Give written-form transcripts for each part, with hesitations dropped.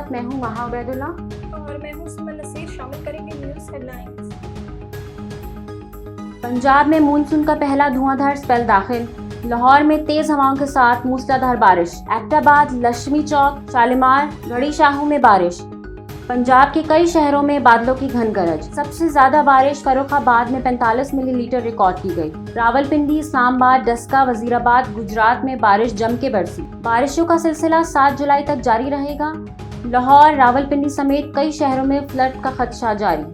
साथ मैं हूं महा उबैदुल्ला और मैं हूं सुमन नसीर। शामिल करेंगे न्यूज़ हेडलाइंस। पंजाब में मानसून का पहला धुआंधार स्पेल दाखिल। लाहौर में तेज हवाओं के साथ मूसलाधार बारिश। एबटाबाद, लक्ष्मी चौक, शालीमार, गढ़ी शाहू में बारिश। पंजाब के कई शहरों में बादलों की घन गरज। सबसे ज्यादा बारिश फर्रुखाबाद में 45 मिलीलीटर रिकॉर्ड की गई। रावलपिंडी, इस्लामाबाद, डस्का, वजीराबाद, गुजरात में बारिश जम के बरसी। बारिशों का सिलसिला 7 जुलाई तक जारी रहेगा। लाहौर, रावलपिंडी समेत कई शहरों में फ्लड का खदशा जारी।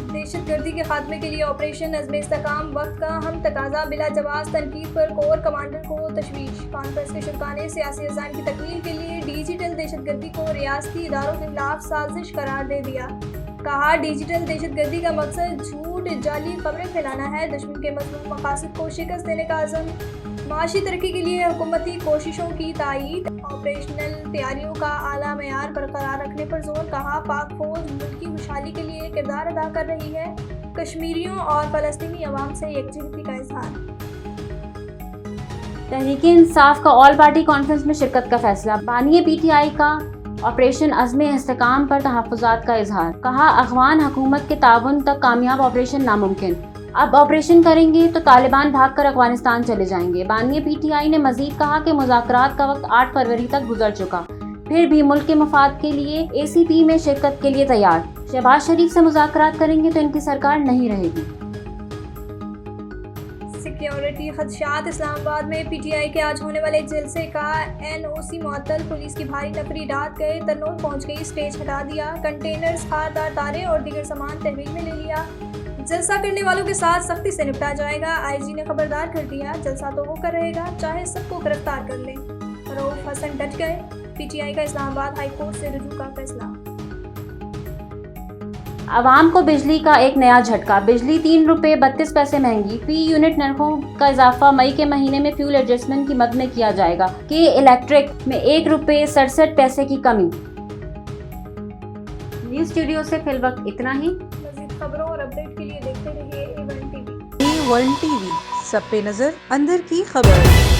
दहशतगर्दी के खात्मे के लिए ऑपरेशन अज़्म-ए-इस्तेहकाम वक्त का अहम तकाजा। बिला जवाब तनकीद पर कोर कमांडर को तशवीश। कॉन्फ्रेंस के शुरा ने सियासी अज़ान की तकमील के लिए डिजिटल दहशतगर्दी को रियासती इदारों के खिलाफ साजिश करार दे दिया। कहा, डिजिटल दहशतगर्दी का मकसद झूठ, जाली खबरें फैलाना है। दुश्मन के मज़मूम मकासद को शिकस्त देने का अज़म। माशी तरक्की के लिए हुकूमती कोशिशों की तायीद। ऑपरेशनल तैयारियों का आला मेयार बरकरार रखने पर जोर। कहा, पाक फौज मुल्क की खुशहाली के लिए किरदार अदा कर रही है। कश्मीरियों और फ़लस्तीनी अवाम से यकजहती का इजहार। तहरीक-ए-इंसाफ का ऑल पार्टी कॉन्फ्रेंस में शिरकत का फैसला। बानी PTI का ऑपरेशन अज़्म-ए-इस्तेहकाम पर तहफ़्फ़ुज़ात का इजहार। कहा, अफ़गान हुकूमत के ताउन तक कामयाब ऑपरेशन नामुमकिन। अब ऑपरेशन करेंगे तो तालिबान भागकर अफगानिस्तान चले जाएंगे। बानी PTI ने मजीद कहा कि मुज़ाकरात का वक्त 8 फरवरी तक गुजर चुका, फिर भी मुल्क के मफाद के लिए ACP में शिरकत के लिए तैयार। शहबाज शरीफ से मुज़ाकरात करेंगे तो इनकी सरकार नहीं रहेगी। सिक्योरिटी खदशात। इस्लामाबाद में PTI के आज होने वाले जलसे का NOC मुअत्तल। पुलिस की भारी नफरी रात गए तरनूल पहुंच गई, स्टेज हटा दिया। कंटेनर्स, खारदार तारे और दीगर सामान तहवील में ले लिया। जलसा करने वालों के साथ सख्ती से निपटा जाएगा। IG ने खबरदार कर दिया, जलसा तो होकर रहेगा, चाहे सबको गिरफ्तार कर लें। रऊफ हसन डट गए। PTI का इस्लामाबाद हाई कोर्ट से रुजू का फैसला। आवाम को बिजली का एक नया झटका। बिजली 3 रुपये 32 पैसे महंगी। फी यूनिट नरखों का इजाफा मई के महीने में फ्यूल एडजस्टमेंट की मद में किया जाएगा। के इलेक्ट्रिक में 1 रुपये 67 पैसे की कमी। न्यूज़ स्टूडियो से फिलवक्त इतना ही। मज़ीद खबरों और अपडेट के लिए देखते रहिए A1 TV। A1 TV, सब पे नजर, अंदर की खबर।